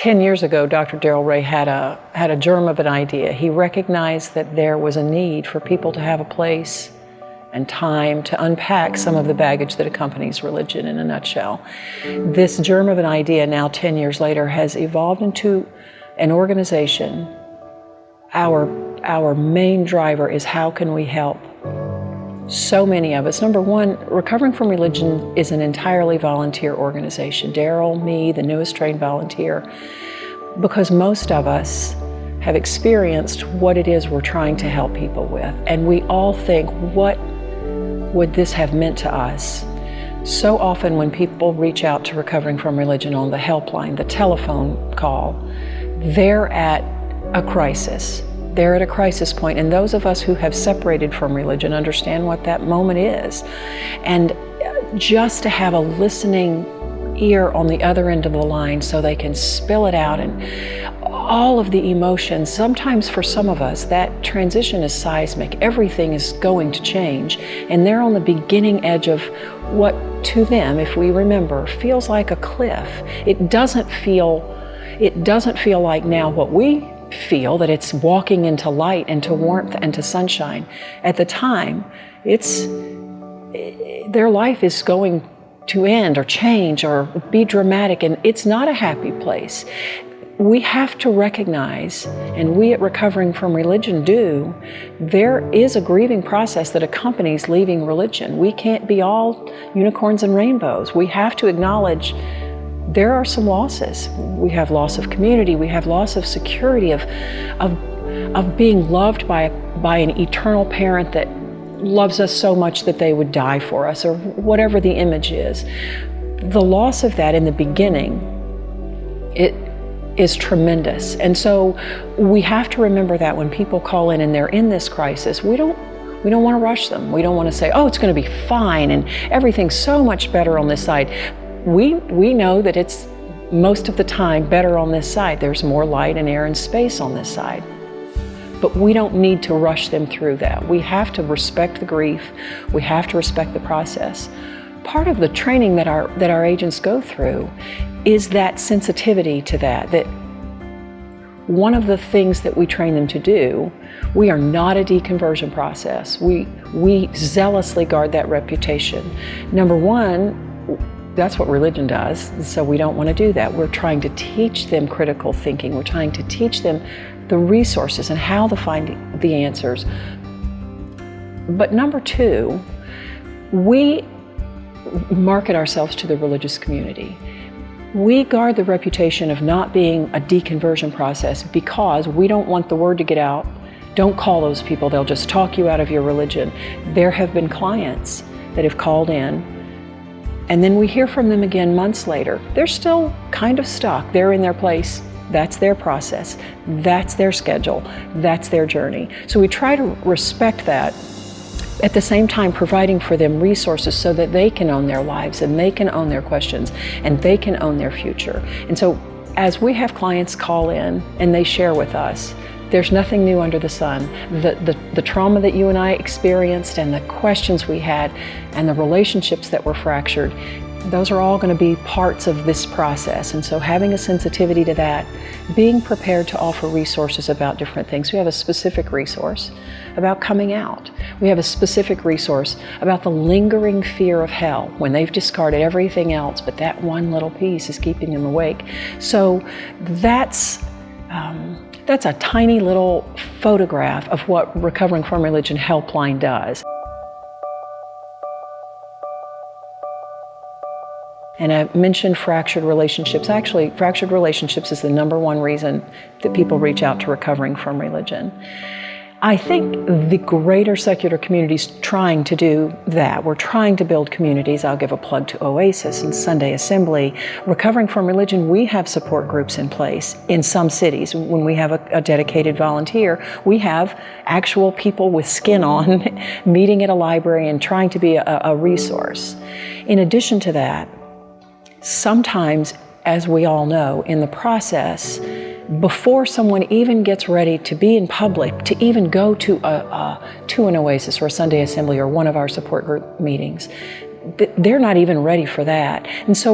10 years ago, Dr. Darrell Ray had a germ of an idea. He recognized that there was a need for people to have a place and time to unpack some of the baggage that accompanies religion in a nutshell. This germ of an idea now 10 years later has evolved into an organization. Our main driver is how can we help so many of us. Number one, Recovering from Religion is an entirely volunteer organization. Darrell, me, the newest trained volunteer, because most of us have experienced what it is we're trying to help people with. And we all think, what would this have meant to us? So often when people reach out to Recovering from Religion on the helpline, the telephone call, they're at a crisis. They're at a crisis point, and those of us who have separated from religion understand what that moment is. And just to have a listening ear on the other end of the line so they can spill it out, and all of the emotions. Sometimes for some of us, that transition is seismic. Everything is going to change, and they're on the beginning edge of what to them, if we remember, feels like a cliff. It doesn't feel like now what we feel, that it's walking into light and to warmth and to sunshine. At the time, their life is going to end or change or be dramatic, and it's not a happy place. We have to recognize, and we at Recovering from Religion do, there is a grieving process that accompanies leaving religion. We can't be all unicorns and rainbows. We have to acknowledge there are some losses. We have loss of community, we have loss of security, of being loved by an eternal parent that loves us so much that they would die for us, or whatever the image is. The loss of that in the beginning, it is tremendous. And so we have to remember that when people call in and they're in this crisis, we don't want to rush them. We don't want to say, oh, it's going to be fine and everything's so much better on this side. We know that it's most of the time better on this side. There's more light and air and space on this side. But we don't need to rush them through that. We have to respect the grief. We have to respect the process. Part of the training that our agents go through is that sensitivity to that one of the things that we train them to do, we are not a deconversion process. We zealously guard that reputation. Number one, that's what religion does, so we don't want to do that. We're trying to teach them critical thinking. We're trying to teach them the resources and how to find the answers. But number two, we market ourselves to the religious community. We guard the reputation of not being a deconversion process because we don't want the word to get out. Don't call those people, they'll just talk you out of your religion. There have been clients that have called in, and then we hear from them again months later. They're still kind of stuck. They're in their place. That's their process. That's their schedule. That's their journey. So we try to respect that, at the same time providing for them resources so that they can own their lives and they can own their questions and they can own their future. And so as we have clients call in and they share with us, there's nothing new under the sun. The trauma that you and I experienced and the questions we had and the relationships that were fractured, those are all going to be parts of this process. And so having a sensitivity to that, being prepared to offer resources about different things. We have a specific resource about coming out. We have a specific resource about the lingering fear of hell when they've discarded everything else, but that one little piece is keeping them awake. So that's a tiny little photograph of what Recovering from Religion Helpline does. And I mentioned fractured relationships. Actually, fractured relationships is the number one reason that people reach out to Recovering from Religion. I think the greater secular community's trying to do that. We're trying to build communities. I'll give a plug to Oasis and Sunday Assembly. Recovering from Religion, we have support groups in place in some cities. When we have a dedicated volunteer, we have actual people with skin on meeting at a library and trying to be a resource. In addition to that, sometimes, as we all know, in the process, before someone even gets ready to be in public, to even go to an Oasis or a Sunday Assembly or one of our support group meetings, they're not even ready for that. And so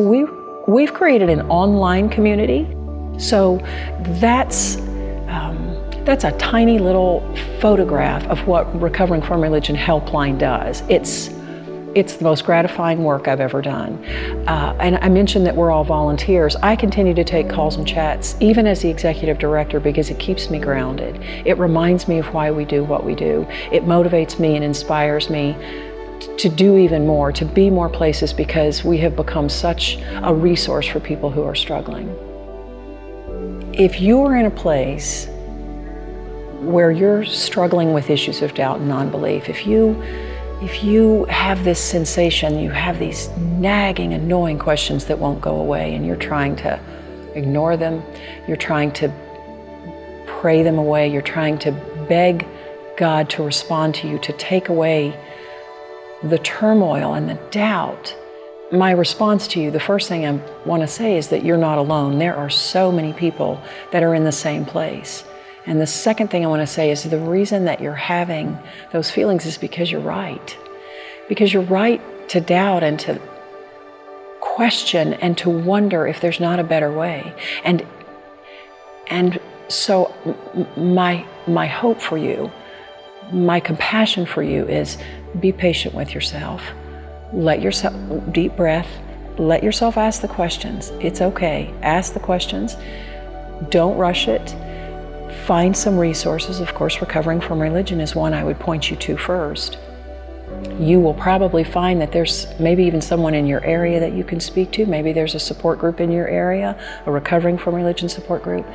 we've created an online community So that's a tiny little photograph of what Recovering from Religion Helpline does. It's the most gratifying work I've ever done. And I mentioned that we're all volunteers. I continue to take calls and chats, even as the executive director, because it keeps me grounded. It reminds me of why we do what we do. It motivates me and inspires me to do even more, to be more places, because we have become such a resource for people who are struggling. If you are in a place where you're struggling with issues of doubt and non-belief, if you have this sensation, you have these nagging, annoying questions that won't go away, and you're trying to ignore them, you're trying to pray them away, you're trying to beg God to respond to you, to take away the turmoil and the doubt, my response to you, the first thing I want to say is that you're not alone. There are so many people that are in the same place. And the second thing I want to say is the reason that you're having those feelings is because you're right. Because you're right to doubt and to question and to wonder if there's not a better way. And so my hope for you, my compassion for you is be patient with yourself. Let yourself, deep breath, let yourself ask the questions. It's okay. Ask the questions. Don't rush it. Find some resources. Of course, Recovering from Religion is one I would point you to first. You will probably find that there's maybe even someone in your area that you can speak to. Maybe there's a support group in your area, a Recovering from Religion support group,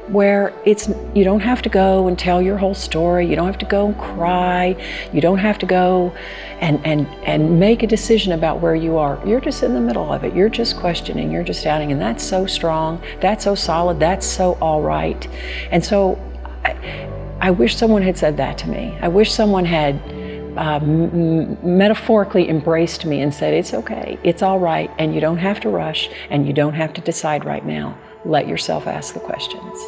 where you don't have to go and tell your whole story. You don't have to go and cry. You don't have to go and make a decision about where you are. You're just in the middle of it. You're just questioning. You're just doubting. And that's so strong. That's so solid. That's so all right. And so I wish someone had said that to me. I wish someone had metaphorically embraced me and said, it's okay. It's all right. And you don't have to rush. And you don't have to decide right now. Let yourself ask the questions.